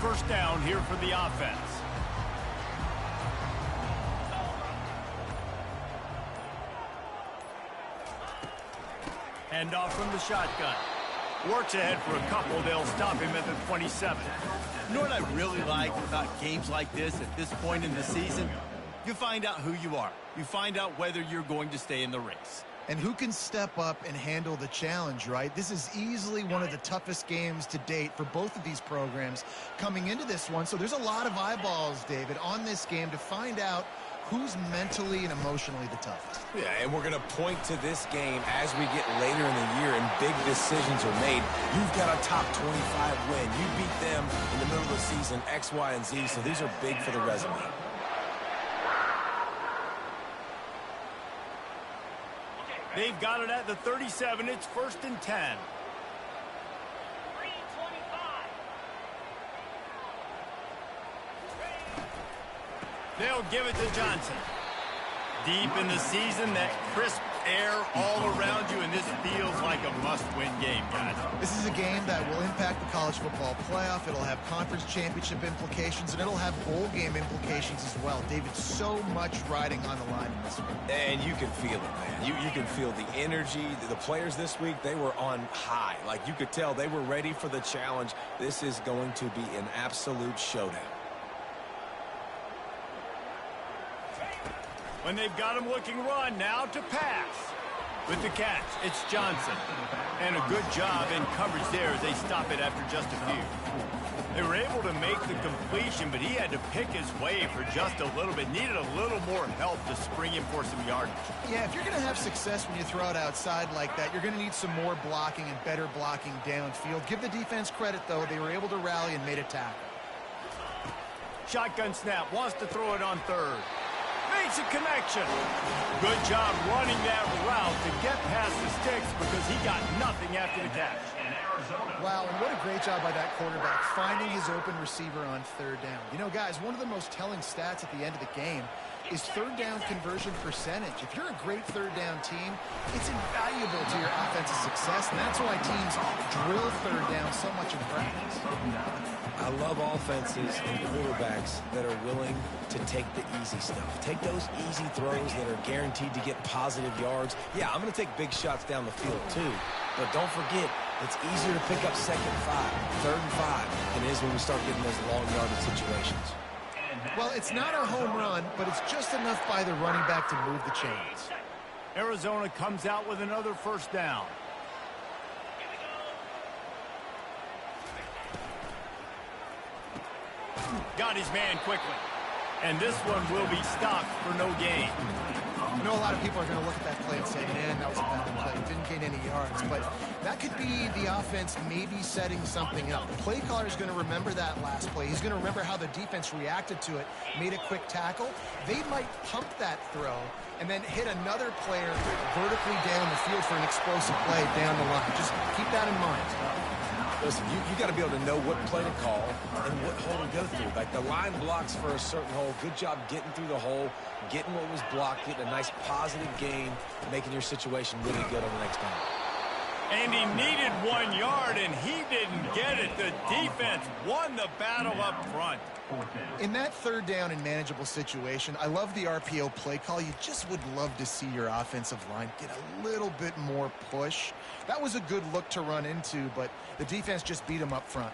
first down here for the offense. Hand off from the shotgun. Works ahead for a couple. They'll stop him at the 27. You know what I really like about games like this at this point in the season? You find out who you are. You find out whether you're going to stay in the race. And who can step up and handle the challenge, right? This is easily one of the toughest games to date for both of these programs coming into this one. So there's a lot of eyeballs, David, on this game to find out who's mentally and emotionally the toughest. Yeah, and we're going to point to this game as we get later in the year and big decisions are made. You've got a top 25 win. You beat them in the middle of the season, X, Y, and Z, so these are big for the resume. They've got it at the 37. It's 1st and 10. They'll give it to Johnson. Deep in the season, that crisp air all around you, and this feels like a must-win game, guys. This is a game that will impact the college football playoff. It'll have conference championship implications, and it'll have bowl game implications as well. David, so much riding on the line in this one. And you can feel it, man. You can feel the energy. The players this week, they were on high. Like, you could tell they were ready for the challenge. This is going to be an absolute showdown. When they've got him looking run, now to pass. With the catch, it's Johnson. And a good job in coverage there as they stop it after just a few. They were able to make the completion, but he had to pick his way for just a little bit. Needed a little more help to spring him for some yardage. Yeah, if you're going to have success when you throw it outside like that, you're going to need some more blocking and better blocking downfield. Give the defense credit, though. They were able to rally and made a tackle. Shotgun snap, wants to throw it on third. Makes a connection. Good job running that route to get past the sticks because he got nothing after the catch. Wow, and what a great job by that quarterback, finding his open receiver on third down. You know, guys, one of the most telling stats at the end of the game is third down conversion percentage. If you're a great third down team, it's invaluable to your offensive success, and that's why teams drill third down so much in practice. I love offenses and quarterbacks that are willing to take the easy stuff. Take those easy throws that are guaranteed to get positive yards. Yeah, I'm going to take big shots down the field too, but don't forget, it's easier to pick up 2nd and 5, 3rd and 5 than it is when we start getting those long yardage situations. Well, it's not a home run, but it's just enough by the running back to move the chains. Arizona comes out with another first down. Got his man quickly. And this one will be stopped for no gain. I know a lot of people are going to look at that play and say, man, that was a bad play. Didn't gain any yards. But that could be the offense maybe setting something up. The play caller is going to remember that last play. He's going to remember how the defense reacted to it, made a quick tackle. They might pump that throw and then hit another player vertically down the field for an explosive play down the line. Just keep that in mind. Listen, you got to be able to know what play to call and what hole to go through. Like the line blocks for a certain hole. Good job getting through the hole, getting what was blocked, getting a nice positive gain, making your situation really good on the next time. And he needed 1 yard, and he didn't get it. The defense won the battle up front. In that third down and manageable situation, I love the RPO play call. You just would love to see your offensive line get a little bit more push. That was a good look to run into, but the defense just beat him up front.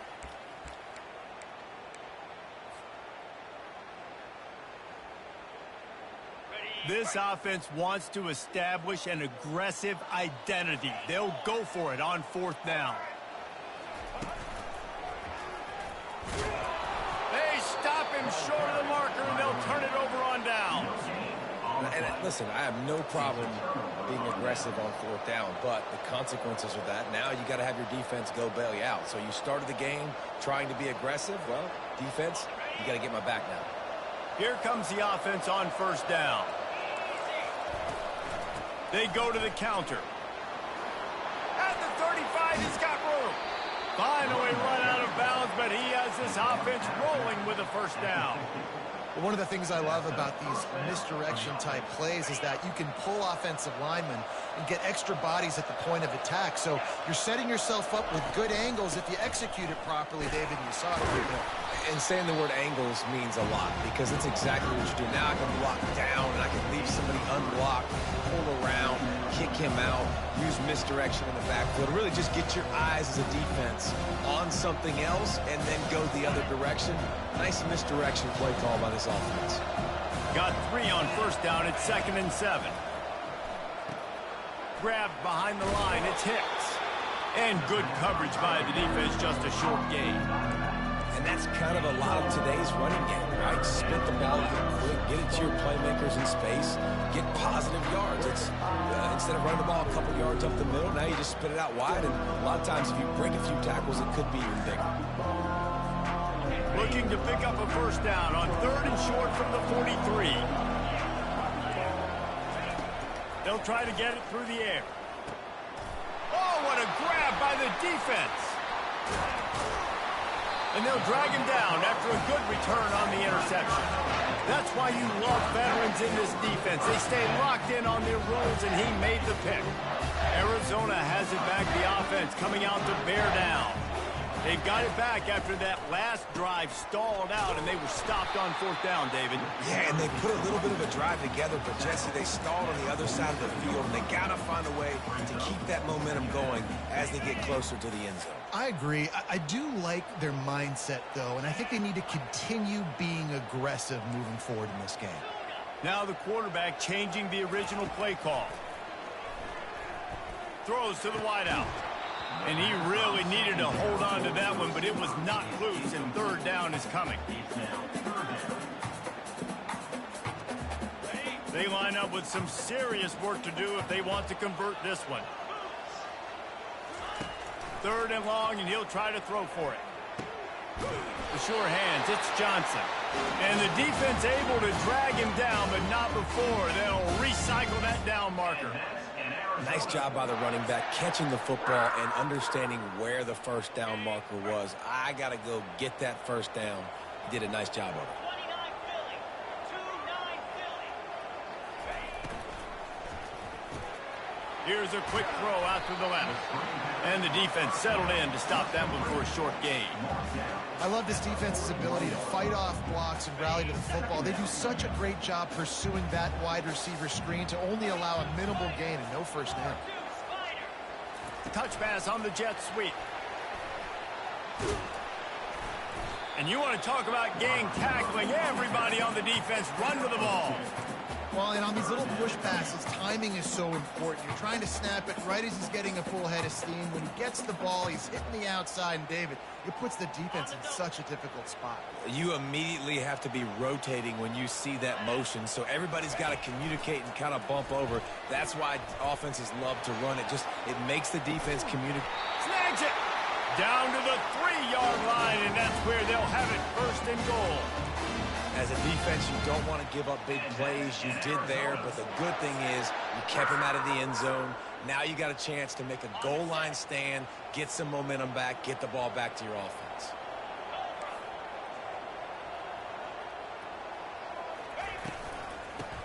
This offense wants to establish an aggressive identity. They'll go for it on 4th down. They stop him short of the marker, and they'll turn it over on downs. And listen, I have no problem being aggressive on 4th down, but the consequences of that, now you got to have your defense go bail you out. So you started the game trying to be aggressive. Well, defense, you got to get my back now. Here comes the offense on 1st down. They go to the counter. At the 35, he's got room. Finally run out of bounds, but he has this offense rolling with a 1st down. Well, one of the things I love about these misdirection-type plays is that you can pull offensive linemen and get extra bodies at the point of attack. So you're setting yourself up with good angles if you execute it properly, David, and you saw it right there. And saying the word angles means a lot because it's exactly what you do. Now I can block down and I can leave somebody unblocked, pull around, kick him out, use misdirection in the backfield. Really just get your eyes as a defense on something else and then go the other direction. Nice misdirection play call by this offense. Got 3 on first down. It's 2nd and 7. Grabbed behind the line. It's Hicks. And good coverage by the defense. Just a short gain. And that's kind of a lot of today's running game, right? Split the ball out quick, get it to your playmakers in space, get positive yards. It's instead of running the ball a couple yards up the middle, now you just spit it out wide. And a lot of times if you break a few tackles, it could be even bigger. Looking to pick up a first down on 3rd and short from the 43. They'll try to get it through the air. Oh, what a grab by the defense. And they'll drag him down after a good return on the interception. That's why you love veterans in this defense. They stay locked in on their rules, and he made the pick. Arizona has it back, the offense coming out to bear down. They've got it back after that last drive stalled out, and they were stopped on 4th down, David. Yeah, and they put a little bit of a drive together, but, Jesse, they stalled on the other side of the field, and they got to find a way to keep that momentum going as they get closer to the end zone. I agree. I do like their mindset, though, and I think they need to continue being aggressive moving forward in this game. Now the quarterback changing the original play call. Throws to the wideout. And he really needed to hold on to that one, but it was not loose, and 3rd down is coming. They line up with some serious work to do if they want to convert this one. 3rd and long, and he'll try to throw for it. The sure hands, it's Johnson. And the defense able to drag him down, but not before. They'll recycle that down marker. Nice job by the running back, catching the football and understanding where the first down marker was. I got to go get that first down. He did a nice job of it. Here's a quick throw out to the left. And the defense settled in to stop that one for a short gain. I love this defense's ability to fight off blocks and rally to the football. They do such a great job pursuing that wide receiver screen to only allow a minimal gain and no first down. Touch pass on the jet sweep. And you want to talk about gang tackling. Everybody on the defense run with the ball. Well, and on these little push passes, timing is so important. You're trying to snap it right as he's getting a full head of steam. When he gets the ball, he's hitting the outside, and David, it puts the defense in such a difficult spot. You immediately have to be rotating when you see that motion, so everybody's got to communicate and kind of bump over. That's why offenses love to run it. It makes the defense communicate. Snags it! Down to the 3-yard line, and that's where they'll have it 1st and goal. As a defense, you don't want to give up big plays. You did there, but the good thing is you kept him out of the end zone. Now you got a chance to make a goal line stand, get some momentum back, get the ball back to your offense.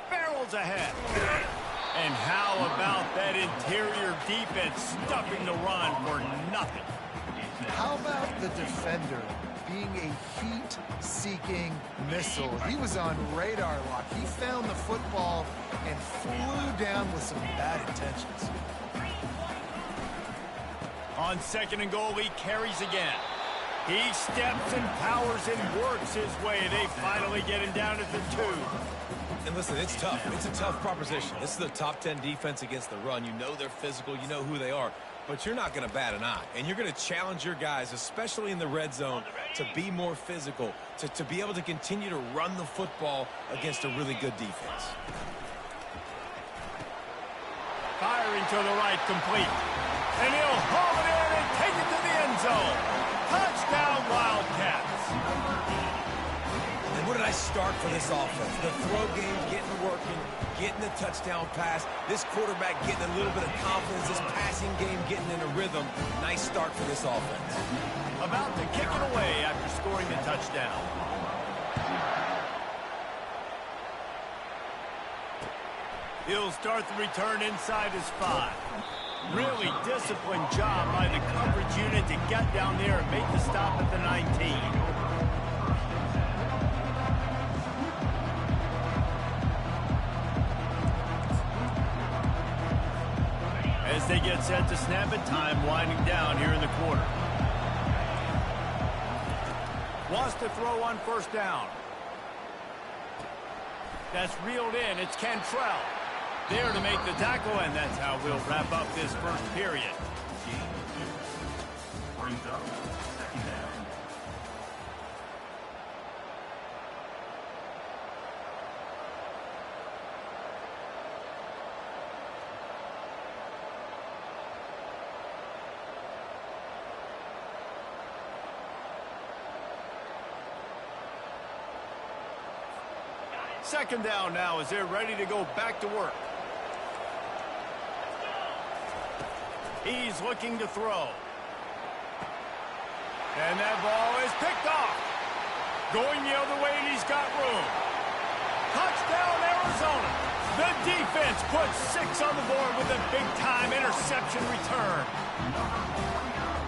Barrels ahead. And how about that interior defense stuffing the run for nothing? How about the defender being a heat-seeking missile? He was on radar lock. He found the football and flew down with some bad intentions. On 2nd and goal, he carries again. He steps and powers and works his way. They finally get him down at the 2. And listen, it's tough. It's a tough proposition. This is the top 10 defense against the run. You know they're physical. You know who they are. But you're not going to bat an eye. And you're going to challenge your guys, especially in the red zone, to be more physical, to be able to continue to run the football against a really good defense. Firing to the right, complete. And he'll haul it in and take it to the end zone. Touchdown, Wildcats. And what a nice start for this offense. The throw game getting working, getting the touchdown pass. This quarterback getting a little bit of confidence. This passing game getting in a rhythm. Nice start for this offense. About to kick it away after scoring the touchdown. He'll start the return inside his 5. Really disciplined job by the coverage unit to get down there and make the stop at the 19. As they get set to snap it, time winding down here in the quarter. Wants to throw on first down. That's reeled in. It's Cantrell there to make the tackle, and that's how we'll wrap up this first period. Second down now as they're ready to go back to work. He's looking to throw. And that ball is picked off. Going the other way, and he's got room. Touchdown, Arizona. The defense puts 6 on the board with a big-time interception return.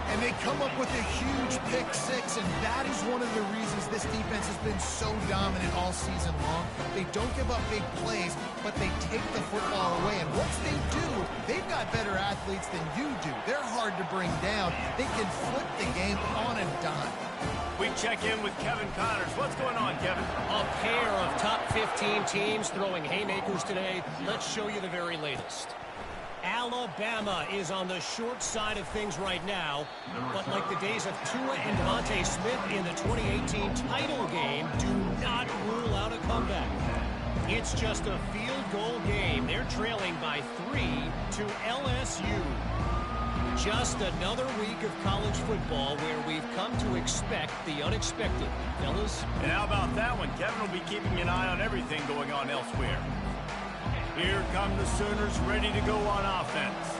And they come up with a huge pick 6, and that is one of the reasons this defense has been so dominant all season long. They don't give up big plays, but they take the football away. And once they do, they've got better athletes than you do. They're hard to bring down. They can flip the game on a dime. We check in with Kevin Connors. What's going on, Kevin? A pair of top 15 teams throwing haymakers today. Let's show you the very latest. Alabama is on the short side of things right now, but like the days of Tua and Devontae Smith in the 2018 title game, do not rule out a comeback. It's just a field goal game. They're trailing by 3 to LSU. Just another week of college football where we've come to expect the unexpected. Fellas? And how about that one? Kevin will be keeping an eye on everything going on elsewhere. Here come the Sooners ready to go on offense.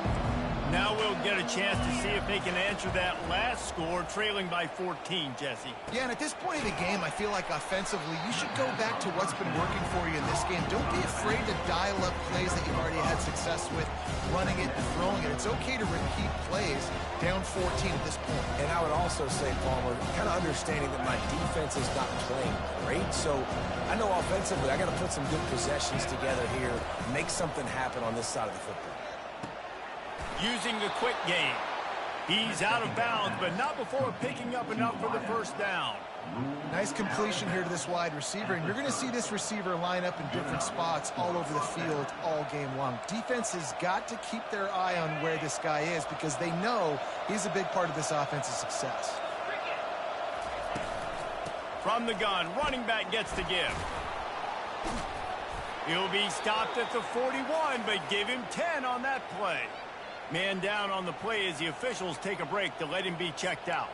Now we'll get a chance to see if they can answer that last score, trailing by 14, Jesse. Yeah, and at this point in the game, I feel like offensively, you should go back to what's been working for you in this game. Don't be afraid to dial up plays that you've already had success with, running it and throwing it. It's okay to repeat plays down 14 at this point. And I would also say, Palmer, kind of understanding that my defense is not playing great, so I know offensively I got to put some good possessions together here, make something happen on this side of the football. Using the quick game. He's out of bounds, but not before picking up enough for the first down. Nice completion here to this wide receiver, and you're going to see this receiver line up in different spots all over the field all game long. Defense has got to keep their eye on where this guy is because they know he's a big part of this offense's success. From the gun, running back gets to give. He'll be stopped at the 41, but give him 10 on that play. Man down on the play as the officials take a break to let him be checked out.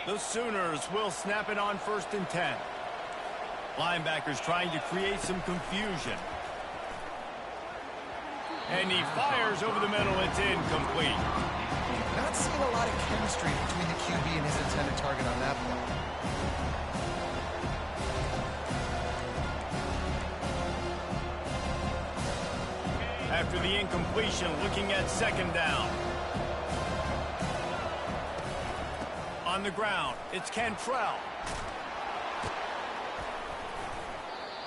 The Sooners will snap it on 1st and 10. Linebackers trying to create some confusion. And he fires over the middle. It's incomplete. Not seeing a lot of chemistry between the QB and his intended target on that play. After the incompletion, looking at 2nd down. On the ground, it's Cantrell.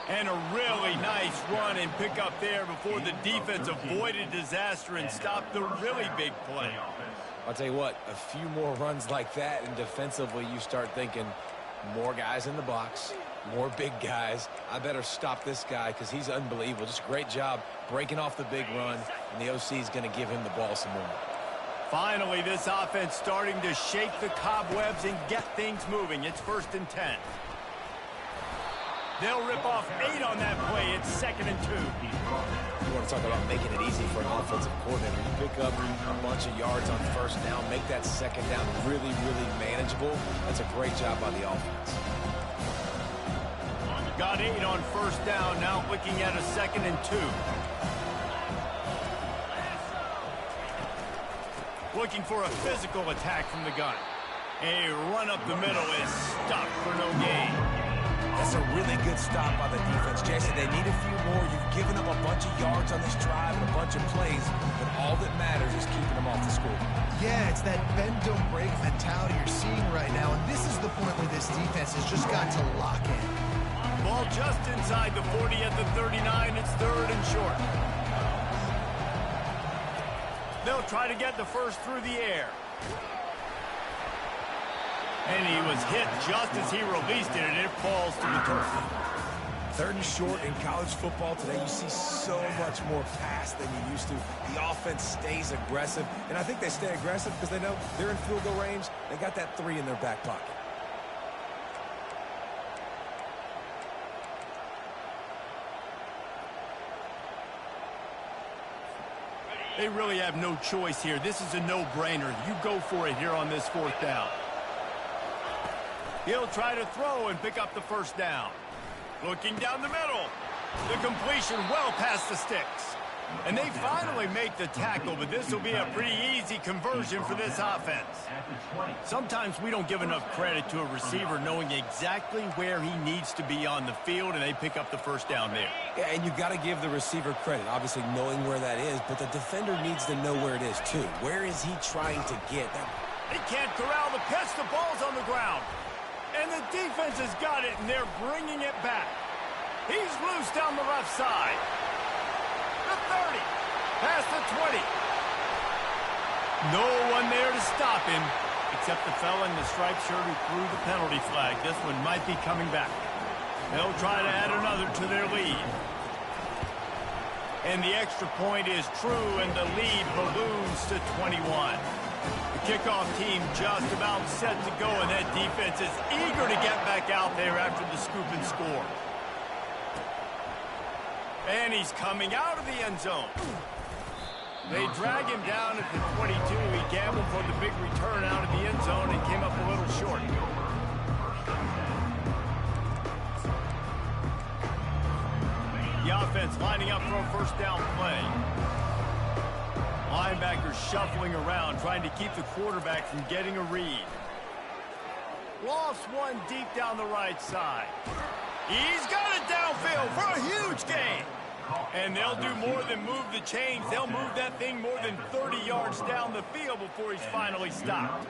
And a really nice run and pick up there before the defense avoided disaster and stopped the really big play. I'll tell you what, a few more runs like that, and defensively you start thinking more guys in the box, more big guys. I better stop this guy because he's unbelievable. Just a great job breaking off the big run, and the OC is going to give him the ball some more. Finally, this offense starting to shake the cobwebs and get things moving. It's 1st and 10. They'll rip off 8 on that play. It's 2nd and 2. You want to talk about making it easy for an offensive coordinator. You pick up a bunch of yards on 1st down, make that 2nd down really, really manageable. That's a great job by the offense. Got 8 on 1st down, now looking at a 2nd and 2. Looking for a physical attack from the gun. A run up the middle is stopped for no gain. That's a really good stop by the defense. Jason, they need a few more. You've given up a bunch of yards on this drive and a bunch of plays, but all that matters is keeping them off the score. Yeah, it's that bend, don't break mentality you're seeing right now, and this is the point where this defense has just got to lock in. Ball just inside the 40 at the 39. It's third and short. They'll try to get the first through the air. And he was hit just as he released it, and it falls to the turf. Third and short in college football today, you see so much more pass than you used to. The offense stays aggressive, and I think they stay aggressive because they know they're in field goal range. They got that 3 in their back pocket. They really have no choice here. This is a no-brainer. You go for it here on this fourth down. He'll try to throw and pick up the first down. Looking down the middle. The completion well past the sticks. And they finally make the tackle, but this will be a pretty easy conversion for this offense. Sometimes we don't give enough credit to a receiver knowing exactly where he needs to be on the field, and they pick up the first down there. Yeah, and you've got to give the receiver credit, obviously knowing where that is, but the defender needs to know where it is too. Where is he trying to get? They can't corral the pitch. The ball's on the ground. And the defense has got it, and they're bringing it back. He's loose down the left side. The 30, past the 20. No one there to stop him, except the fella in the striped shirt who threw the penalty flag. This one might be coming back. They'll try to add another to their lead. And the extra point is true, and the lead balloons to 21. The kickoff team just about set to go, and that defense is eager to get back out there after the scoop and score. And he's coming out of the end zone. They drag him down at the 22. He gambled for the big return out of the end zone and came up a little short. The offense lining up for a first down play. Linebackers shuffling around, trying to keep the quarterback from getting a read. Lost one deep down the right side. He's got it downfield for a huge gain. And they'll do more than move the chains. They'll move that thing more than 30 yards down the field before he's finally stopped.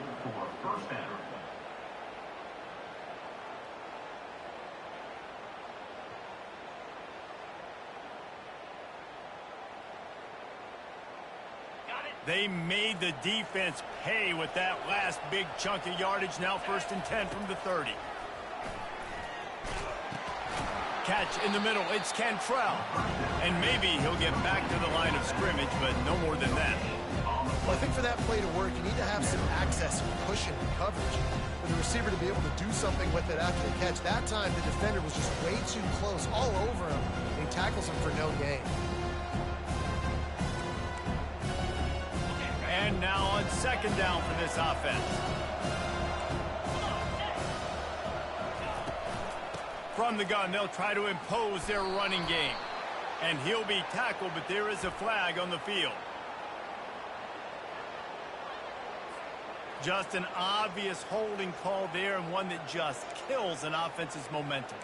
They made the defense pay with that last big chunk of yardage. Now first and 10 from the 30. Catch in the middle. It's Cantrell. And maybe he'll get back to the line of scrimmage, but no more than that. Well, I think for that play to work, you need to have some access and cushion and coverage. For the receiver to be able to do something with it after the catch. That time, the defender was just way too close, all over him. And he tackles him for no gain. And now on second down for this offense. From the gun, they'll try to impose their running game. And he'll be tackled, but there is a flag on the field. Just an obvious holding call there, and one that just kills an offense's momentum.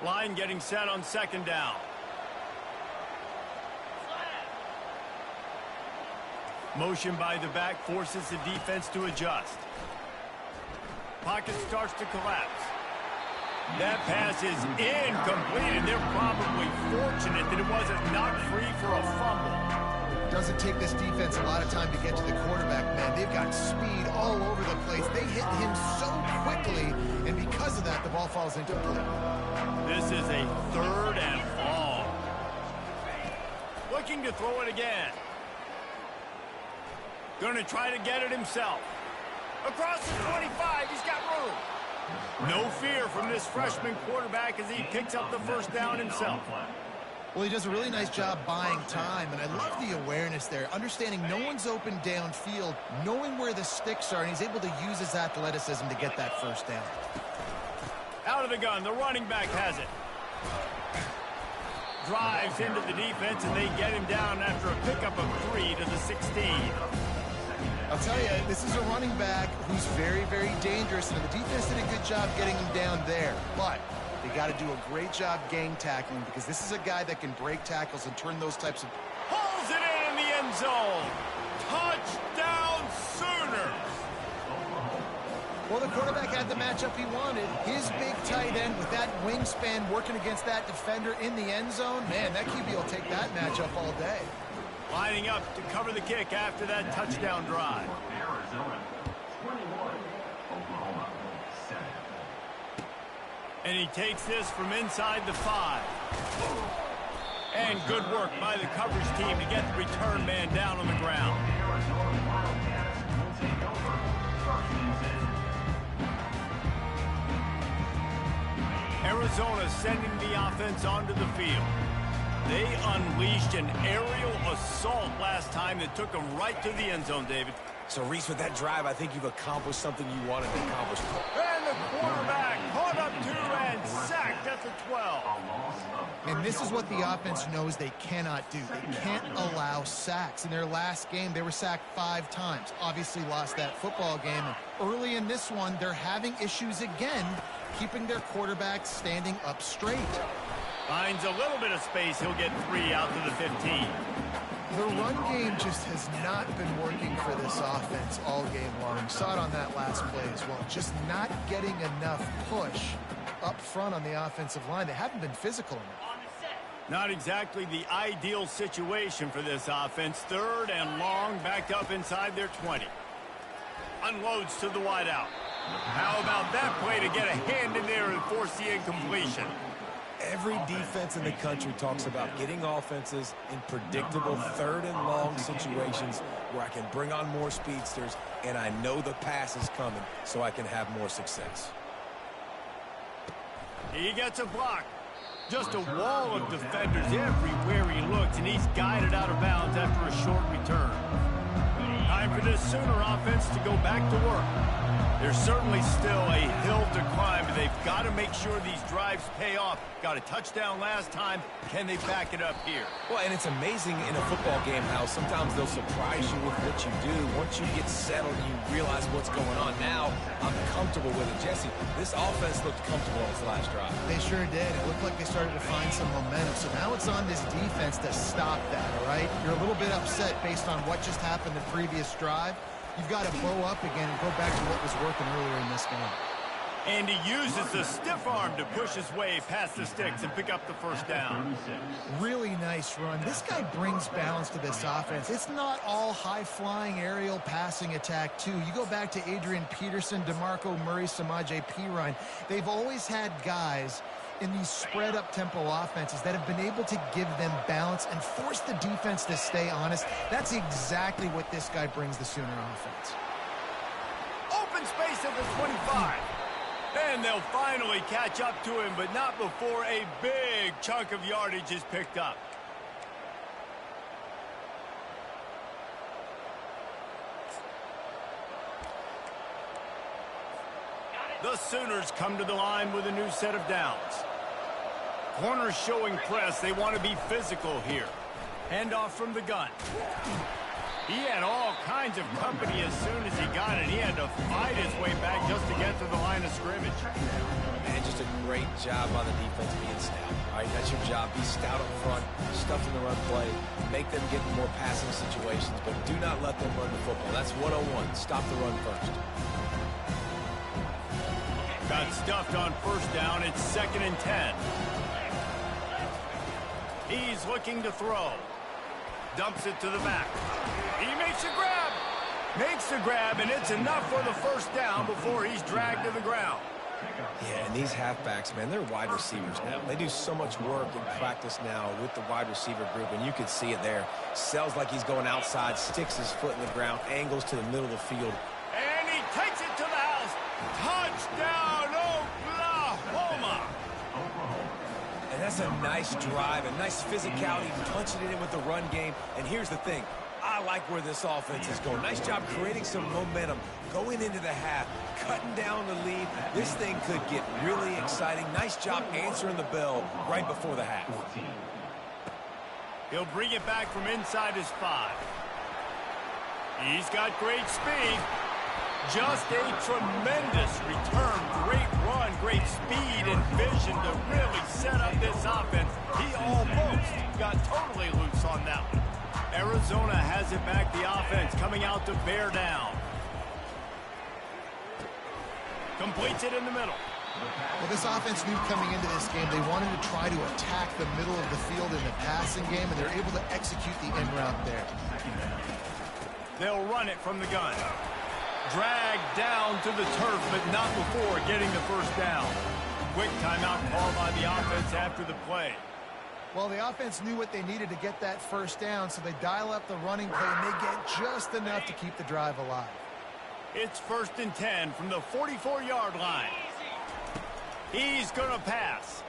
Line getting set on second down. Motion by the back forces the defense to adjust. Pocket starts to collapse. That pass is incomplete, and they're probably fortunate that it wasn't knocked free for a fumble. Doesn't take this defense a lot of time to get to the quarterback, man. They've got speed all over the place. They hit him so quickly, and because of that, the ball falls incomplete. This is a third and long. Looking to throw it again. Going to try to get it himself. Across the 25, he's got room. No fear from this freshman quarterback as he picks up the first down himself. Well, he does a really nice job buying time, and I love the awareness there, understanding no one's open downfield, knowing where the sticks are, and he's able to use his athleticism to get that first down. Out of the gun, the running back has it. drives into the defense, and they get him down after a pickup of 3 to the 16. I'll tell you, this is a running back who's very, very dangerous, and the defense did a good job getting him down there. But they got to do a great job gang tackling, because this is a guy that can break tackles and turn those types of... Pulls it in the end zone. Touchdown Sooners. Well, the quarterback had the matchup he wanted. His big tight end with that wingspan working against that defender in the end zone. Man, that QB will take that matchup all day. Lining up to cover the kick after that touchdown drive. And he takes this from inside the 5. And good work by the coverage team to get the return man down on the ground. Arizona sending the offense onto the field. They unleashed an aerial assault last time that took them right to the end zone, David. So, Reese, with that drive, I think you've accomplished something you wanted to accomplish. And the quarterback caught up to and sacked at the 12. And this is what the offense knows they cannot do. They can't allow sacks. In their last game, they were sacked 5 times. Obviously lost that football game. And early in this one, they're having issues again, keeping their quarterback standing up straight. Finds a little bit of space. He'll get 3 out to the 15. The run game just has not been working for this offense all game long. Saw it on that last play as well. Just not getting enough push up front on the offensive line. They haven't been physical enough. Not exactly the ideal situation for this offense. 3rd and long, backed up inside their 20. Unloads to the wideout. How about that play to get a hand in there and force the incompletion? Every defense in the country talks about getting offenses in predictable 3rd and long situations where I can bring on more speedsters and I know the pass is coming so I can have more success. He gets a block. Just a wall of defenders everywhere he looks, and he's guided out of bounds after a short return. Time for this Sooner offense to go back to work. There's certainly still a hill to climb, but they've got to make sure these drives pay off. Got a touchdown last time. Can they back it up here? Well, and it's amazing in a football game how sometimes they'll surprise you with what you do. Once you get settled, you realize what's going on. Now, I'm comfortable with it. Jesse, this offense looked comfortable on its last drive. They sure did. It looked like they started to find some momentum. So now it's on this defense to stop that, all right? You're a little bit upset based on what just happened the previous drive. You've got to bow up again and go back to what was working earlier in this game. And he uses the stiff arm to push his way past the sticks and pick up the first down. Really nice run. This guy brings balance to this offense. It's not all high-flying aerial passing attack, too. You go back to Adrian Peterson, DeMarco Murray, Samaje Perine. They've always had guys in these spread-up tempo offenses that have been able to give them balance and force the defense to stay honest. That's exactly what this guy brings the Sooner offense. Open space at the 25. And they'll finally catch up to him, but not before a big chunk of yardage is picked up. The Sooners come to the line with a new set of downs. Corners showing press. They want to be physical here. Handoff from the gun. He had all kinds of company as soon as he got it. He had to fight his way back just to get to the line of scrimmage. Man, just a great job on the defense being stout. All right, that's your job. Be stout up front, stuff in the run play, make them get in more passing situations, but do not let them run the football. That's 101. Stop the run first. Got stuffed on first down. It's 2nd and 10. He's looking to throw. Dumps it to the back. He makes a grab. Makes the grab, and it's enough for the first down before he's dragged to the ground. Yeah, and these halfbacks, man, they're wide receivers now. They do so much work in practice now with the wide receiver group, and you can see it there. Sells like he's going outside, sticks his foot in the ground, angles to the middle of the field. And he takes it to the house. Touchdown, Oklahoma! And that's a nice drive, a nice physicality, punching it in with the run game. And here's the thing. I like where this offense is going. Nice job creating some momentum, going into the half, cutting down the lead. This thing could get really exciting. Nice job answering the bell right before the half. He'll bring it back from inside his 5. He's got great speed. Just a tremendous return. Great run, great speed and vision to really set up this offense. He almost got totally loose on that one. Arizona has it back, the offense coming out to bear down. Completes it in the middle. Well, this offense knew coming into this game they wanted to try to attack the middle of the field in the passing game, and they're able to execute the in route there. They'll run it from the gun. Dragged down to the turf, but not before getting the first down. Quick timeout called by the offense after the play. Well, the offense knew what they needed to get that first down, so they dial up the running play, and they get just enough to keep the drive alive. It's 1st and 10 from the 44-yard line. He's going to pass.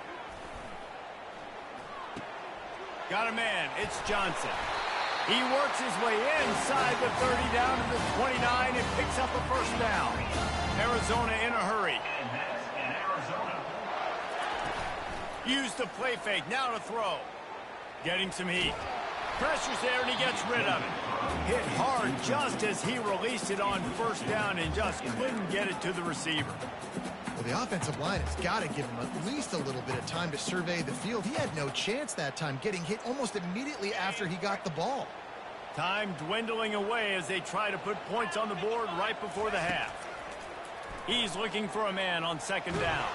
Got a man. It's Johnson. He works his way inside the 30 down to the 29 and picks up a first down. Arizona in a hurry. Use the play fake. Now to throw. Getting some heat. Pressure's there and he gets rid of it. Hit hard just as he released it on first down and just couldn't get it to the receiver. Well, the offensive line has got to give him at least a little bit of time to survey the field. He had no chance that time, getting hit almost immediately after he got the ball. Time dwindling away as they try to put points on the board right before the half. He's looking for a man on 2nd down.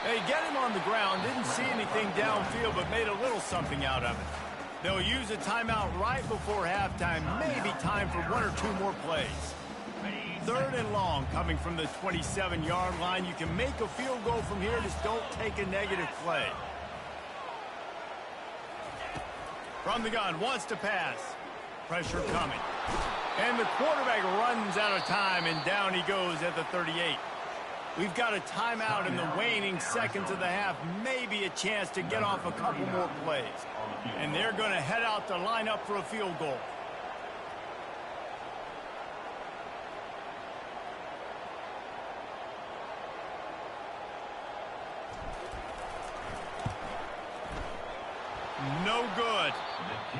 They get him on the ground, didn't see anything downfield, but made a little something out of it. They'll use a timeout right before halftime, maybe time for 1 or 2 more plays. 3rd and long coming from the 27-yard line. You can make a field goal from here, just don't take a negative play. From the gun, wants to pass. Pressure coming. And the quarterback runs out of time, and down he goes at the 38. We've got a timeout in the waning seconds of the half, maybe a chance to get off a couple more plays. And they're going to head out to line up for a field goal. No good.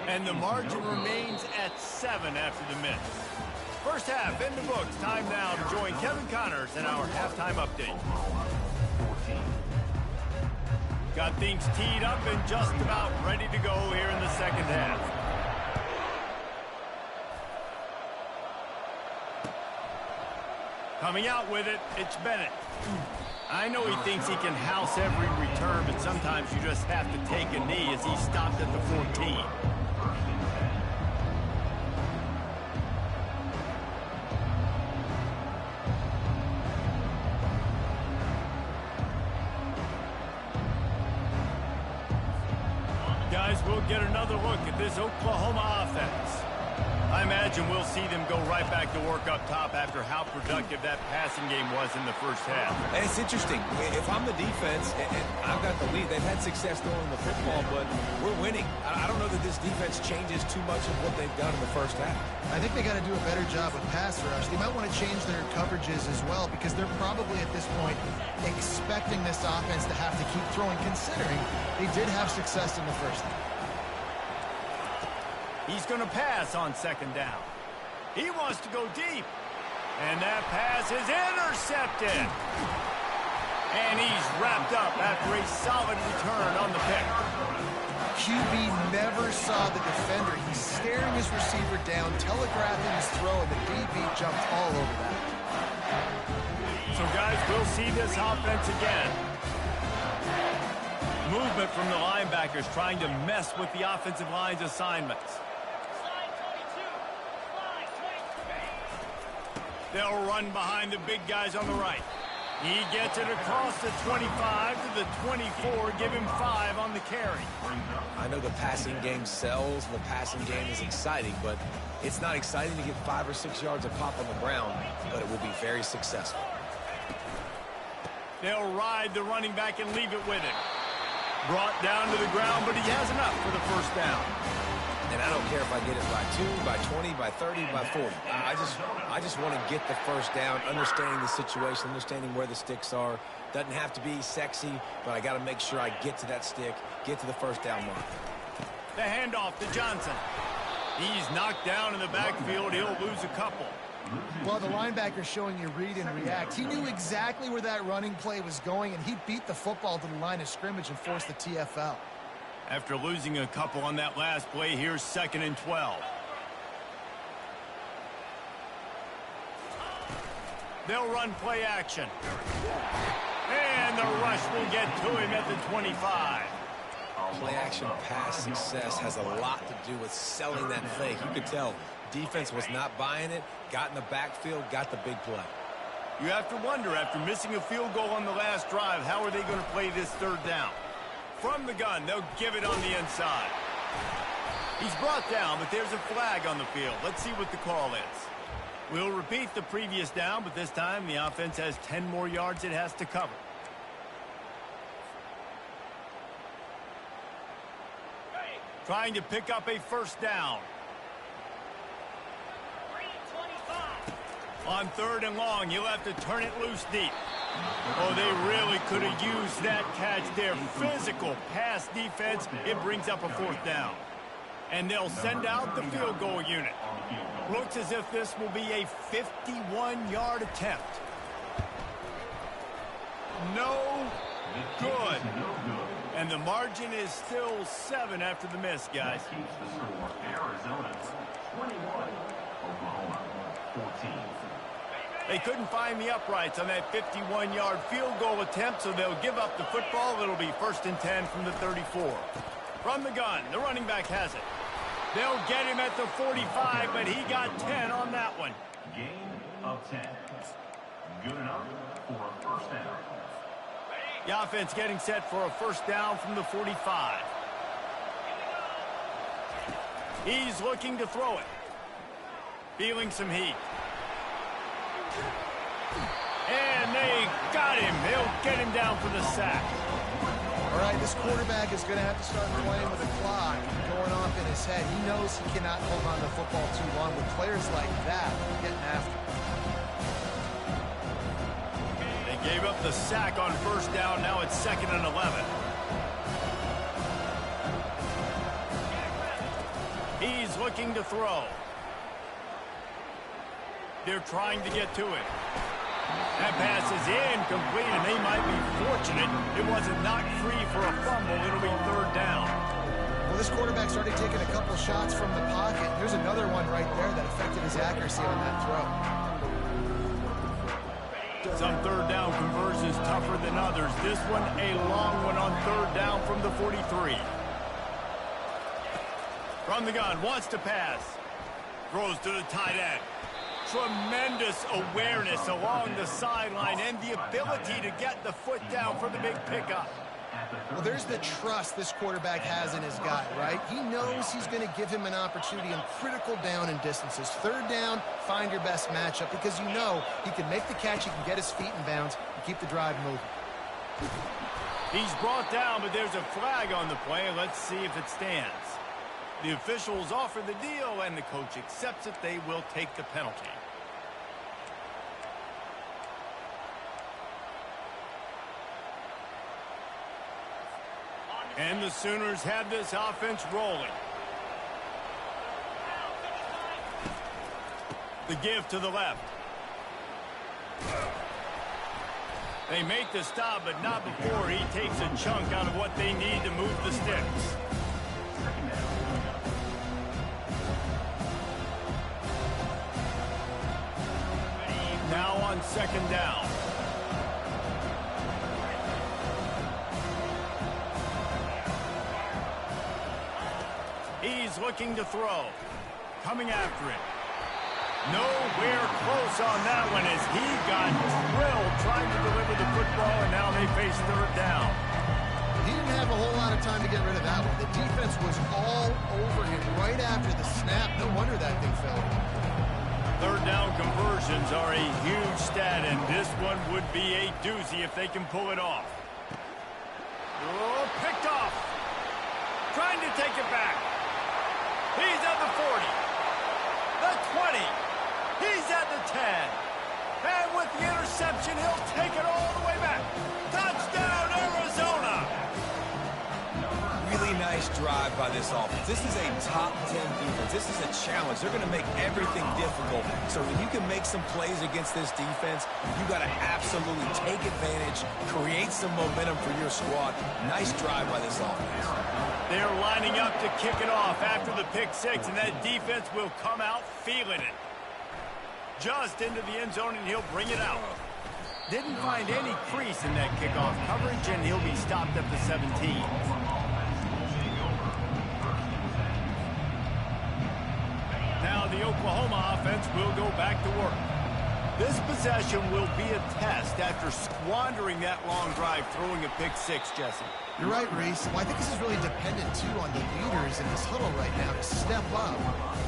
And the margin remains at 7 after the miss. First half in the books. Time now to join Kevin Connors in our halftime update. Got things teed up and just about ready to go here in the second half. Coming out with it, it's Bennett. I know he thinks he can house every return, but sometimes you just have to take a knee as he stopped at the 14. Guys, we'll get another look at this Oklahoma offense. I imagine we'll see them go right back to work up top after how productive that passing game was in the first half. And it's interesting. If I'm the defense, and I've got the lead, they've had success throwing the football, but we're winning. I don't know that this defense changes too much of what they've done in the first half. I think they got to do a better job with pass rush. They might want to change their coverages as well, because they're probably at this point expecting this offense to have to keep throwing, considering they did have success in the first half. He's going to pass on 2nd down. He wants to go deep. And that pass is intercepted. And he's wrapped up after a solid return on the pick. QB never saw the defender. He's staring his receiver down, telegraphing his throw, and the DB jumped all over that. So, guys, we'll see this offense again. Movement from the linebackers trying to mess with the offensive line's assignments. They'll run behind the big guys on the right. He gets it across the 25 to the 24, give him 5 on the carry. I know the passing game sells and the passing game is exciting, but it's not exciting to get 5 or 6 yards of pop on the ground, but it will be very successful. They'll ride the running back and leave it with him. Brought down to the ground, but he has enough for the first down. And I don't care if I get it by 2, by 20, by 30, by 40. I just want to get the first down, understanding the situation, understanding where the sticks are. Doesn't have to be sexy, but I got to make sure I get to that stick, get to the first down mark. The handoff to Johnson. He's knocked down in the backfield. He'll lose a couple. Well, the linebacker's showing you read and react. He knew exactly where that running play was going, and he beat the football to the line of scrimmage and forced the TFL. After losing a couple on that last play, here's 2nd and 12. They'll run play action. And the rush will get to him at the 25. Play action pass success has a lot to do with selling that fake. You could tell defense was not buying it, got in the backfield, got the big play. You have to wonder, after missing a field goal on the last drive, how are they going to play this 3rd down? From the gun, they'll give it on the inside. He's brought down, but there's a flag on the field. Let's see what the call is. We'll repeat the previous down, but this time the offense has 10 more yards it has to cover. Trying to pick up a 1st down. On 3rd and long, he'll have to turn it loose deep. Oh, they really could have used that catch there. Physical pass defense. It brings up a 4th down. And they'll send out the field goal unit. Looks as if this will be a 51-yard attempt. No good. And the margin is still 7 after the miss, guys. Keeps the score. Arizona 21, Oklahoma 14. They couldn't find the uprights on that 51-yard field goal attempt, so they'll give up the football. It'll be 1st and 10 from the 34. From the gun, the running back has it. They'll get him at the 45, but he got 10 on that one. Gain of 10. Good enough for a 1st down. The offense getting set for a 1st down from the 45. He's looking to throw it. Feeling some heat. And they got him. They'll get him down for the sack. All right, this quarterback is going to have to start playing with a clock going off in his head. He knows he cannot hold on to the football too long with players like that getting after him. They gave up the sack on 1st down. Now it's 2nd and 11. He's looking to throw. They're trying to get to it. That pass is incomplete, and they might be fortunate it wasn't knocked free for a fumble. It'll be 3rd down. Well, this quarterback started taking a couple shots from the pocket. There's another one right there that affected his accuracy on that throw. Some 3rd down conversions tougher than others. This one a long one on 3rd down from the 43. From the gun, wants to pass. Throws to the tight end. Tremendous awareness along the sideline and the ability to get the foot down for the big pickup. Well, there's the trust this quarterback has in his guy, right? He knows he's going to give him an opportunity in critical down and distances. 3rd down, find your best matchup because you know he can make the catch, he can get his feet in bounds, and keep the drive moving. He's brought down, but there's a flag on the play. Let's see if it stands. The officials offer the deal, and the coach accepts it. They will take the penalty. And the Sooners have this offense rolling. The give to the left. They make the stop, but not before he takes a chunk out of what they need to move the sticks. Now on 2nd down. He's looking to throw. Coming after it. Nowhere close on that one as he got drilled trying to deliver the football, and now they face 3rd down. He didn't have a whole lot of time to get rid of that one. The defense was all over him right after the snap. No wonder that thing fell. 3rd down conversions are a huge stat, and this one would be a doozy if they can pull it off. Oh, picked off. Trying to take it back. He's at the 40. The 20. He's at the 10. And with the interception, he'll take it all the way back. Touchdown, Arizona! Really nice drive by this offense. This is a top 10 defense. This is a challenge. They're going to make everything difficult. So when you can make some plays against this defense, you got to absolutely take advantage, create some momentum for your squad. Nice drive by this offense. They're lining up to kick it off after the pick six, and that defense will come out feeling it. Just into the end zone, and he'll bring it out. Didn't find any crease in that kickoff coverage, and he'll be stopped at the 17. Now the Oklahoma offense will go back to work. This possession will be a test after squandering that long drive, throwing a pick six, Jesse. You're right, Reese. Well, I think this is really dependent, too, on the leaders in this huddle right now to step up,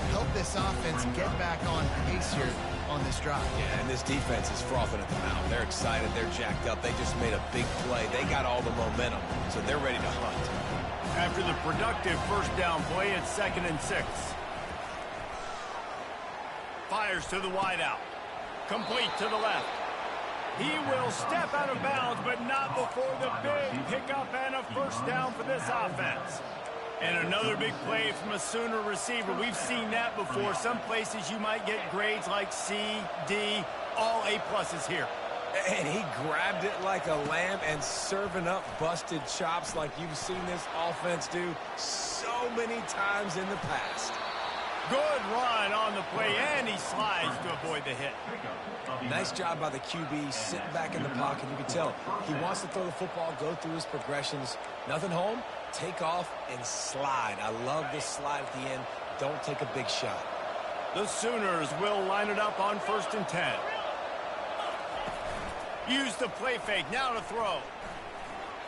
help this offense get back on pace here on this drive. Yeah, and this defense is frothing at the mouth. They're excited. They're jacked up. They just made a big play. They got all the momentum, so they're ready to hunt. After the productive first down play, it's 2nd and 6. Fires to the wideout. Complete to the left. He will step out of bounds, but not before the big pickup and a first down for this offense. And another big play from a Sooner receiver. We've seen that before. Some places you might get grades like C, D, all A+ here. And he grabbed it like a lamb and serving up busted chops like you've seen this offense do so many times in the past. Good run on the play, and he slides to avoid the hit. Nice job by the QB, sitting back in the pocket. You can tell he wants to throw the football, go through his progressions. Nothing home, take off and slide. I love this slide at the end. Don't take a big shot. The Sooners will line it up on 1st and 10. Use the play fake, now to throw.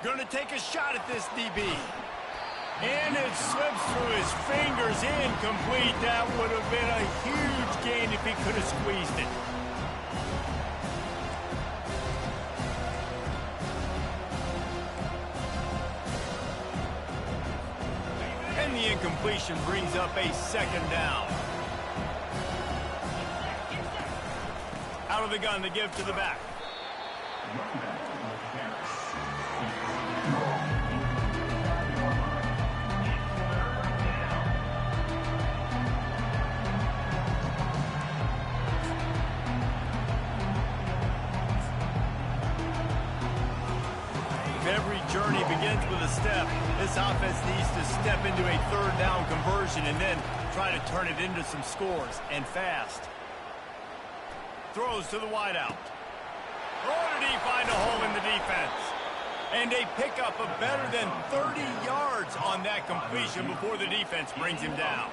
Going to take a shot at this DB. And it slips through his fingers, incomplete. That would have been a huge gain if he could have squeezed it. And the incompletion brings up a 2nd down. Out of the gun, the give to the back. Every journey begins with a step. This offense needs to step into a 3rd down conversion and then try to turn it into some scores, and fast. Throws to the wideout. Oh, did he find a hole in the defense? And a pickup of better than 30 yards on that completion before the defense brings him down.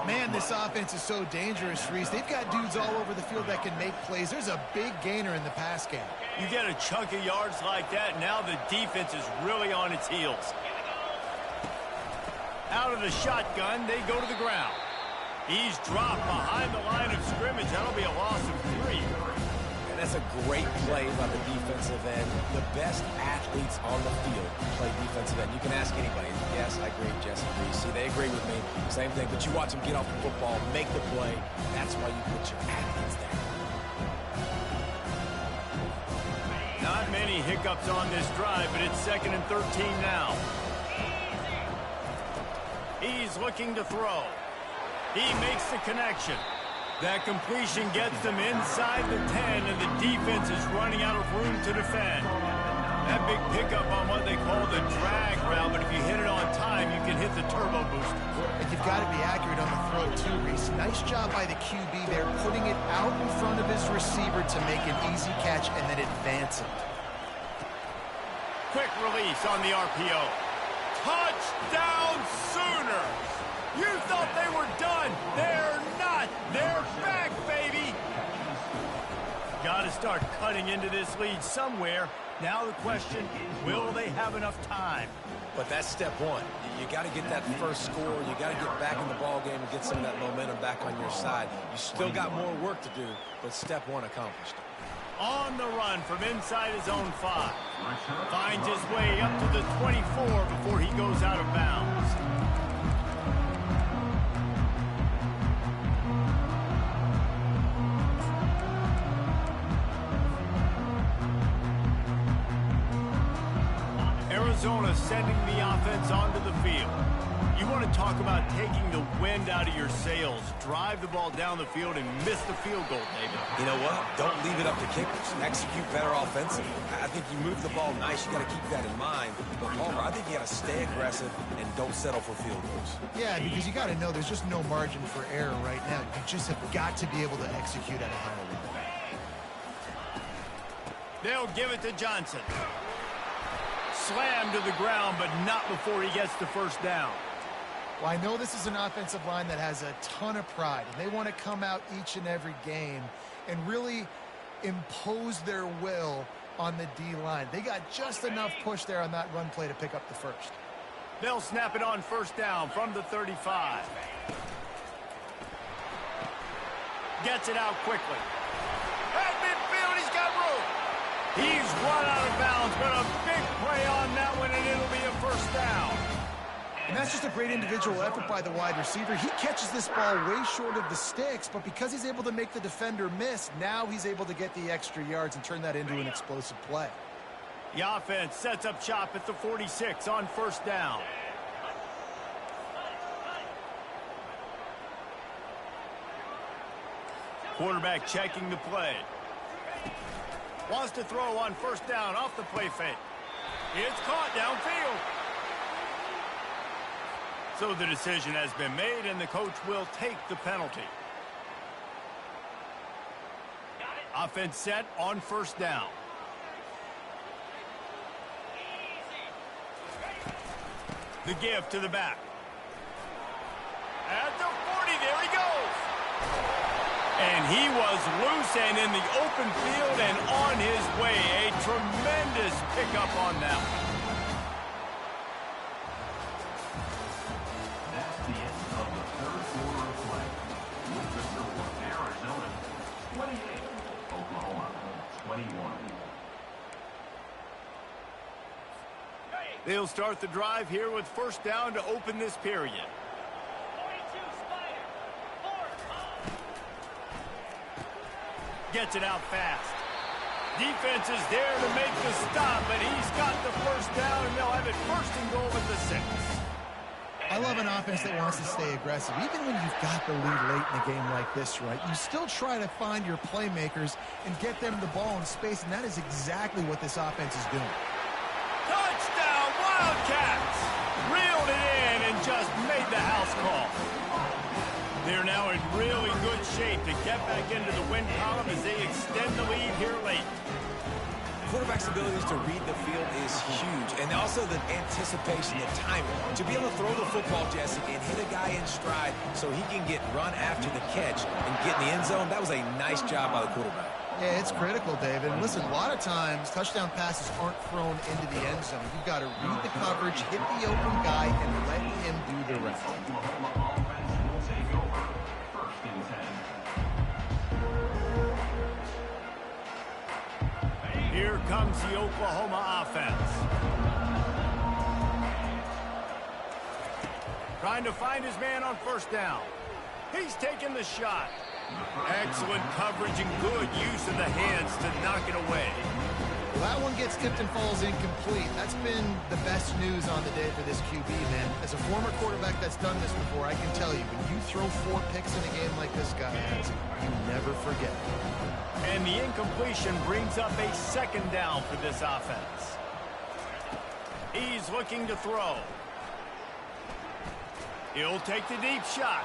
Man, this offense is so dangerous, Reese. They've got dudes all over the field that can make plays. There's a big gainer in the pass game. You get a chunk of yards like that, now the defense is really on its heels. Out of the shotgun, they go to the ground. He's dropped behind the line of scrimmage. That'll be a loss of 3. And that's a great play by the defensive end. The best athletes on the field play defensive end. You can ask anybody. Yes, I agree, Jesse Reese. See, they agree with me. Same thing. But you watch them get off the football, make the play. That's why you put your athletes there. Not many hiccups on this drive, but it's 2nd and 13 now. He's looking to throw. He makes the connection. That completion gets them inside the 10, and the defense is running out of room to defend. That big pickup on what they call the drag route, but if you hit it on time, you can hit the turbo booster. And you've got to be accurate on the throw, too, Reese. Nice job by the QB there, putting it out in front of his receiver to make an easy catch and then advance it. Quick release on the RPO. Touchdown Sooners! You thought they were done. They're not. They're back, baby. Got to start cutting into this lead somewhere. Now the question, will they have enough time? But that's step one. You got to get that first score. You got to get back in the ball game and get some of that momentum back on your side. You still got more work to do, but step one accomplished. On the run from inside his own 5. Finds his way up to the 24 before he goes out of bounds. Arizona sending the offense onto the field. You want to talk about taking the wind out of your sails. Drive the ball down the field and miss the field goal, David. You know what? Don't leave it up to kickers. Execute better offensively. I think you move the ball nice. You got to keep that in mind. But, Palmer, I think you got to stay aggressive and don't settle for field goals. Yeah, because you got to know there's just no margin for error right now. You just have got to be able to execute at a higher level. They'll give it to Johnson. Slammed to the ground, but not before he gets the first down. Well, I know this is an offensive line that has a ton of pride, and they want to come out each and every game and really impose their will on the D-line. They got just enough push there on that run play to pick up the first. They'll snap it on first down from the 35. Gets it out quickly. At midfield, he's got room. He's run out of bounds, but a big play on that one, and it'll be a first down. And that's just a great individual effort by the wide receiver. He catches this ball way short of the sticks, but because he's able to make the defender miss, now he's able to get the extra yards and turn that into an explosive play. The offense sets up shop at the 46 on first down. Quarterback checking the play. Wants to throw on first down off the play fake. It's caught downfield. So the decision has been made, and the coach will take the penalty. Offense set on first down. The give to the back. At the 40, there he goes. And he was loose and in the open field and on his way. A tremendous pickup on that one. That's the end of the third quarter of play. With the score, Arizona 28, Oklahoma 21. They'll start the drive here with first down to open this period. Gets it out fast. Defense is there to make the stop, but he's got the first down, and they'll have it first and goal at the 6. I love an offense that wants to stay aggressive. Even when you've got the lead late in a game like this, right, you still try to find your playmakers and get them the ball in space, and that is exactly what this offense is doing. Touchdown, Wildcats! Reeled it in and just made the house call. They're now in really good shape to get back into the win column as they extend the lead here late. Quarterback's abilities to read the field is huge, and also the anticipation, the timing. To be able to throw the football, Jesse, and hit a guy in stride so he can get run after the catch and get in the end zone, that was a nice job by the quarterback. Yeah, it's critical, David. And listen, a lot of times touchdown passes aren't thrown into the end zone. You've got to read the coverage, hit the open guy, and let him do the rest. Oklahoma offense will take over. First and 10. Here comes the Oklahoma offense. Trying to find his man on first down. He's taking the shot. Excellent coverage and good use of the hands to knock it away. Well, that one gets tipped and falls incomplete. That's been the best news on the day for this QB, man. As a former quarterback that's done this before, I can tell you, when you throw 4 picks in a game like this guy has, you never forget. And the incompletion brings up a second down for this offense. He's looking to throw. He'll take the deep shot.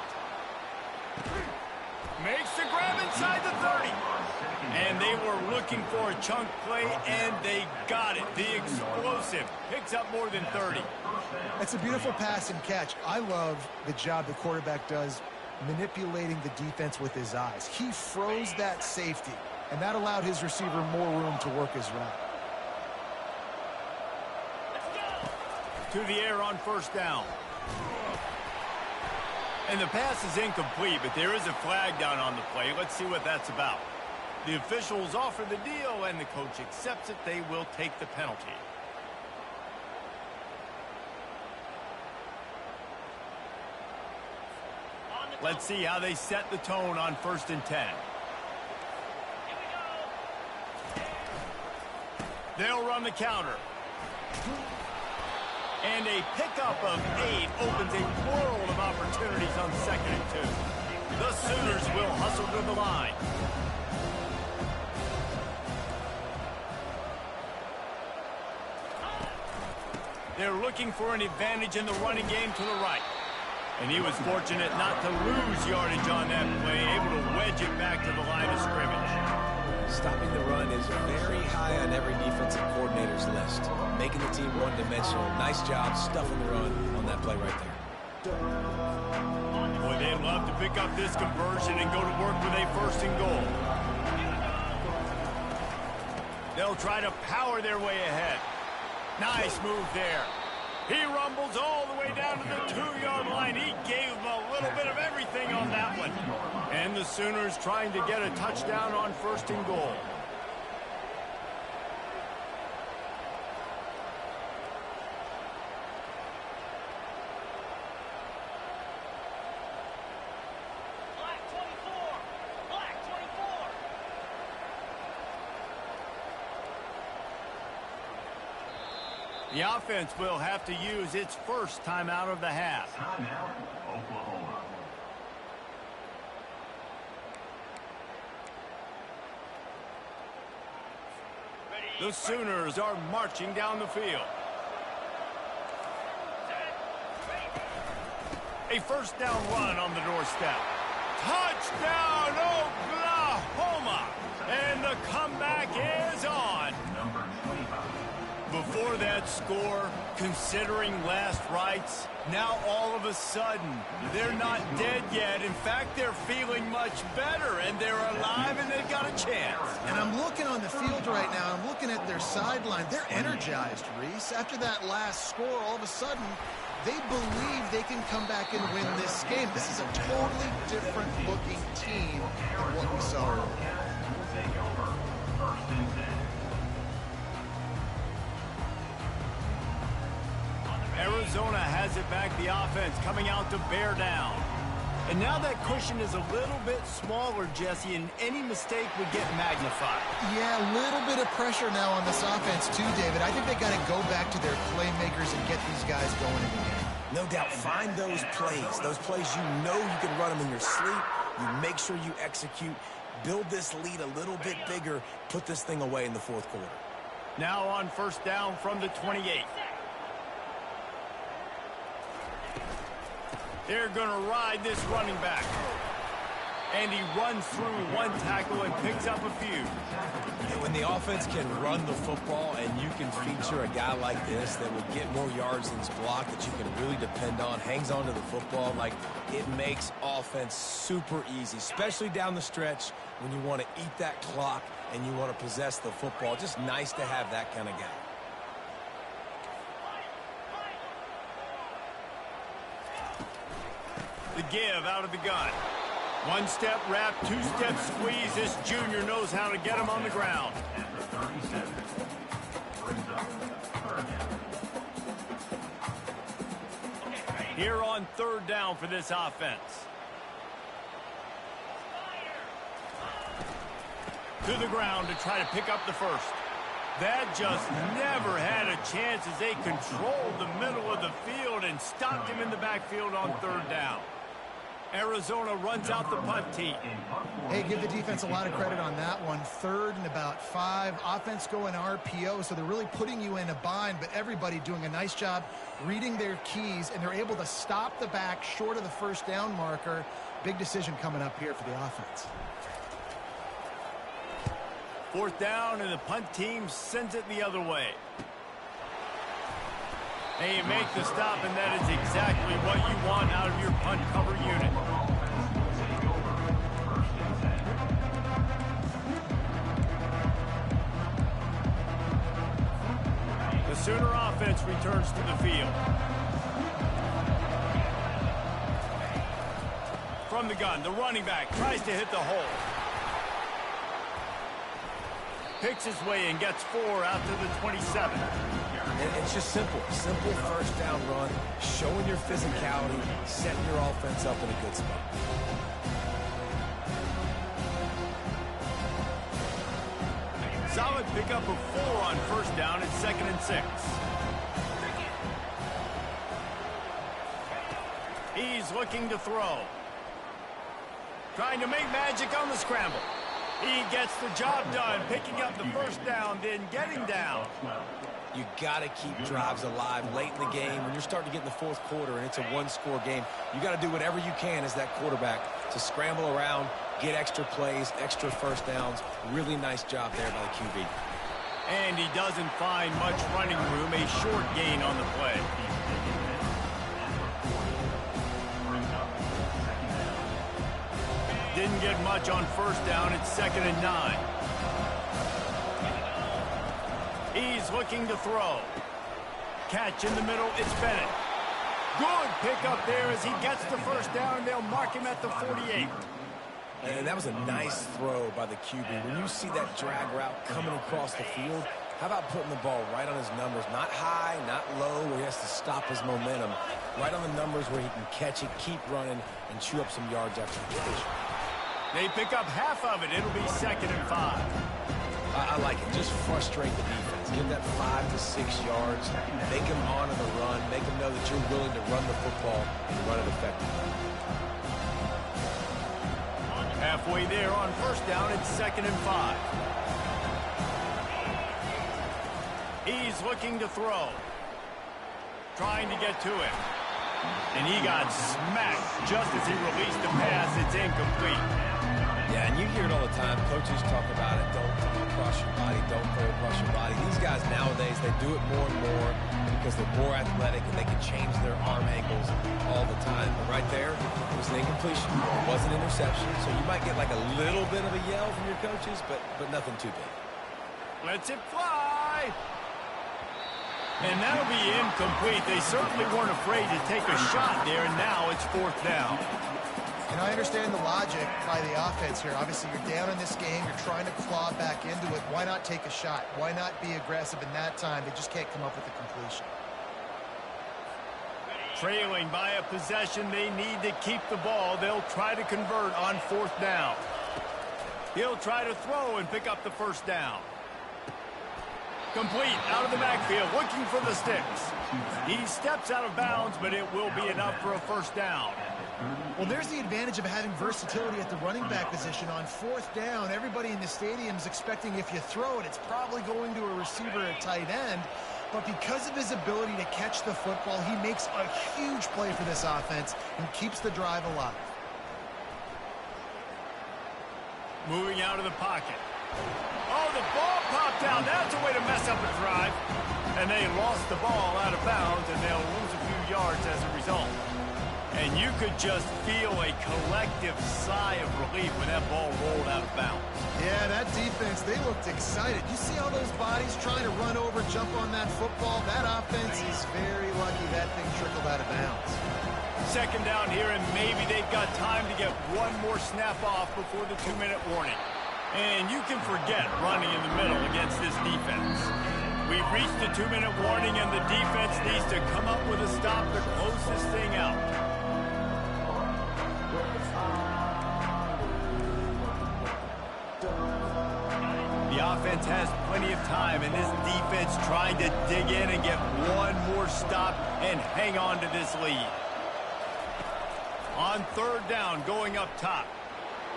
Makes the grab inside the 30. And they were looking for a chunk play, and they got it. The explosive picks up more than 30. It's a beautiful pass and catch. I love the job the quarterback does manipulating the defense with his eyes. He froze that safety, and that allowed his receiver more room to work his route. To the air on first down. And the pass is incomplete, but there is a flag down on the play. Let's see what that's about. The officials offer the deal, and the coach accepts it. They will take the penalty. Let's see how they set the tone on first and 10. They'll run the counter. And a pickup of 8 opens a world of opportunities on 2nd and 2. The Sooners will hustle to the line. They're looking for an advantage in the running game to the right. And he was fortunate not to lose yardage on that play, able to wedge it back to the line of scrimmage. Stopping the run is very high on every defensive coordinator's list. Making the team one-dimensional. Nice job stuffing the run on that play right there. Boy, they'd love to pick up this conversion and go to work with a 1st and goal. They'll try to power their way ahead. Nice move there. He rumbles all the way down to the 2-yard line. He gave them a little bit of everything on that one. And the Sooners trying to get a touchdown on 1st and goal. The offense will have to use its first timeout of the half. Timeout, Oklahoma. The Sooners are marching down the field. A 1st down run on the doorstep. Touchdown, Oklahoma! And the comeback is on. Number 25. Before that score, considering last rites, now all of a sudden, they're not dead yet. In fact, they're feeling much better, and they're alive, and they've got a chance. And I'm looking on the field right now. I'm looking at their sideline. They're energized, Reese. After that last score, all of a sudden, they believe they can come back and win this game. This is a totally different-looking team than what we saw earlier. Take over. 1st and 10. Arizona has it back, the offense coming out to bear down. And now that cushion is a little bit smaller, Jesse, and any mistake would get magnified. Yeah, a little bit of pressure now on this offense too, David. I think they got to go back to their playmakers and get these guys going in the game. No doubt, find those plays you know you can run them in your sleep. You make sure you execute. Build this lead a little bit bigger. Put this thing away in the 4th quarter. Now on 1st down from the 28. They're going to ride this running back. And he runs through one tackle and picks up a few. And when the offense can run the football and you can feature a guy like this that will get more yards than his block that you can really depend on, hangs on to the football, like it makes offense super easy, especially down the stretch when you want to eat that clock and you want to possess the football. Just nice to have that kind of guy. The give out of the gun. 1-step wrap, 2-step squeeze. This junior knows how to get him on the ground. After 37. Brings up 3rd down. Here on 3rd down for this offense. To the ground to try to pick up the 1st. That just never had a chance as they controlled the middle of the field and stopped him in the backfield on 3rd down. Arizona runs out the punt team. Hey, give the defense a lot of credit on that one. 3rd and about 5. Offense going RPO, so they're really putting you in a bind, but everybody doing a nice job reading their keys, and they're able to stop the back short of the 1st down marker. Big decision coming up here for the offense. 4th down, and the punt team sends it the other way. And you make the stop, and that is exactly what you want out of your punt cover unit. The Sooner offense returns to the field. From the gun, the running back tries to hit the hole. Picks his way and gets 4 out to the 27. And it's just simple. Simple 1st down run, showing your physicality, setting your offense up in a good spot. Solid pickup of 4 on 1st down at 2nd and 6. He's looking to throw. Trying to make magic on the scramble. He gets the job done, picking up the first down, then getting down. You got to keep drives alive late in the game. When you're starting to get in the fourth quarter and it's a one-score game, you got to do whatever you can as that quarterback to scramble around, get extra plays, extra first downs. Really nice job there by the QB. And he doesn't find much running room, a short gain on the play. Didn't get much on first down. It's 2nd and 9. He's looking to throw. Catch in the middle. It's Bennett. Good pick up there as he gets the first down. They'll mark him at the 48. And that was a nice throw by the QB. When you see that drag route coming across the field, how about putting the ball right on his numbers? Not high, not low, where he has to stop his momentum. Right on the numbers where he can catch it, keep running, and chew up some yards after completion. They pick up half of it. It'll be 2nd and 5. I like it. Just frustrate the defense. Give that 5 to 6 yards. Make them honor the run. Make them know that you're willing to run the football and run it effectively. Halfway there on first down, it's 2nd and 5. He's looking to throw. Trying to get to it. And he got smacked just as he released the pass. It's incomplete. Yeah, and you hear it all the time. Coaches talk about it. Don't throw across your body. Don't throw across your body. These guys nowadays, they do it more and more because they're more athletic and they can change their arm angles all the time. But right there, it was an incompletion. It was an interception. So you might get like a little bit of a yell from your coaches, but nothing too big. Lets it fly. And that'll be incomplete. They certainly weren't afraid to take a shot there, and now it's 4th down. And I understand the logic by the offense here. Obviously, you're down in this game. You're trying to claw back into it. Why not take a shot? Why not be aggressive in that time? They just can't come up with a completion. Trailing by a possession, they need to keep the ball. They'll try to convert on 4th down. He'll try to throw and pick up the first down. Complete out of the backfield, looking for the sticks. He steps out of bounds, but it will be enough for a first down. Well, there's the advantage of having versatility at the running back position. On 4th down, everybody in the stadium is expecting if you throw it, it's probably going to a receiver at tight end. But because of his ability to catch the football, he makes a huge play for this offense and keeps the drive alive. Moving out of the pocket. Oh, the ball popped out. That's a way to mess up a drive. And they lost the ball out of bounds, and they'll lose a few yards as a result. And you could just feel a collective sigh of relief when that ball rolled out of bounds. Yeah, that defense, they looked excited. You see all those bodies trying to run over, jump on that football? That offense is very lucky that thing trickled out of bounds. 2nd down here, and maybe they've got time to get one more snap off before the 2-minute warning. And you can forget running in the middle against this defense. We've reached the 2-minute warning, and the defense needs to come up with a stop to close this thing out. The offense has plenty of time, and this defense trying to dig in and get one more stop and hang on to this lead. On 3rd down, going up top.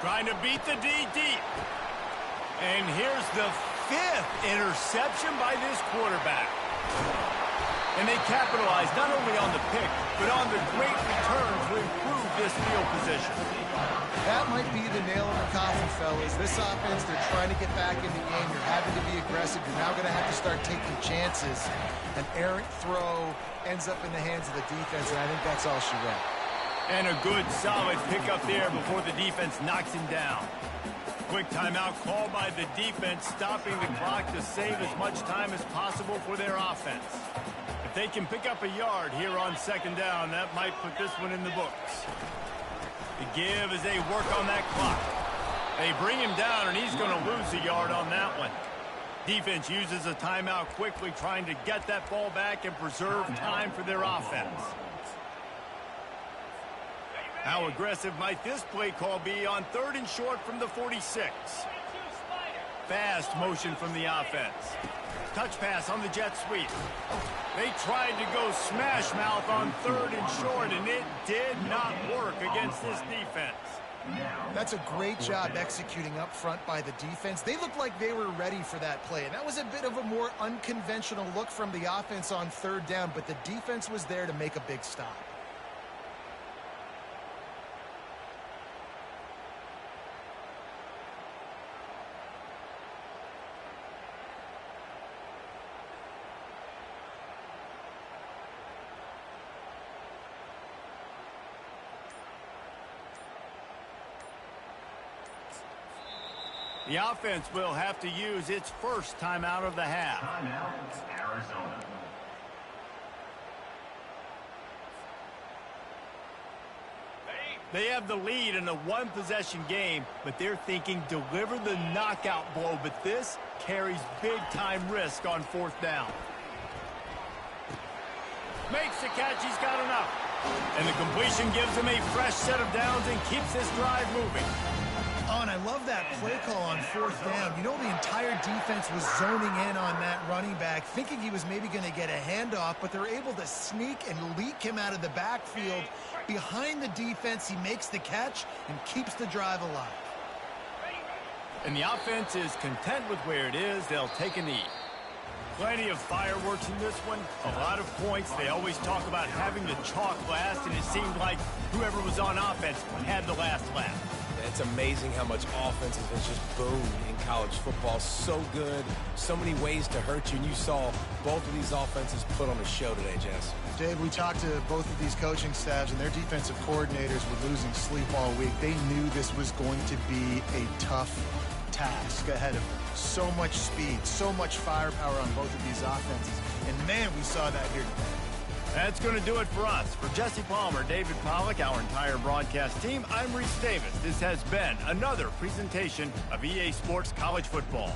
Trying to beat the D deep. And here's the 5th interception by this quarterback. And they capitalize not only on the pick, but on the great return to improve this field position. That might be the nail in the coffin, fellas. This offense, they're trying to get back in the game. You're having to be aggressive. You're now going to have to start taking chances. An errant throw ends up in the hands of the defense, and I think that's all she wrote. And a good, solid pickup there before the defense knocks him down. Quick timeout call by the defense, stopping the clock to save as much time as possible for their offense. If they can pick up a yard here on 2nd down, that might put this one in the books. The give as they work on that clock. They bring him down, and he's going to lose a yard on that one. Defense uses a timeout quickly, trying to get that ball back and preserve time for their offense. How aggressive might this play call be on 3rd and short from the 46? Fast motion from the offense. Touch pass on the jet sweep. They tried to go smash mouth on 3rd and short, and it did not work against this defense. That's a great job executing up front by the defense. They looked like they were ready for that play, and that was a bit of a more unconventional look from the offense on 3rd down, but the defense was there to make a big stop. The offense will have to use its first timeout of the half. Timeout, Arizona. They have the lead in a one-possession game, but they're thinking deliver the knockout blow, but this carries big-time risk on 4th down. Makes the catch, he's got enough. And the completion gives him a fresh set of downs and keeps this drive moving. Oh, and I love that play call on 4th down. You know, the entire defense was zoning in on that running back, thinking he was maybe going to get a handoff, but they're able to sneak and leak him out of the backfield. Behind the defense, he makes the catch and keeps the drive alive. And the offense is content with where it is. They'll take a knee. Plenty of fireworks in this one. A lot of points. They always talk about having the chalk last, and it seemed like whoever was on offense had the last laugh. It's amazing how much offense has just boomed in college football. So good, so many ways to hurt you, and you saw both of these offenses put on a show today, Jess. Dave, we talked to both of these coaching staffs, and their defensive coordinators were losing sleep all week. They knew this was going to be a tough task ahead of them. So much speed, so much firepower on both of these offenses. And, man, we saw that here today. That's going to do it for us. For Jesse Palmer, David Pollack, our entire broadcast team, I'm Reese Davis. This has been another presentation of EA Sports College Football.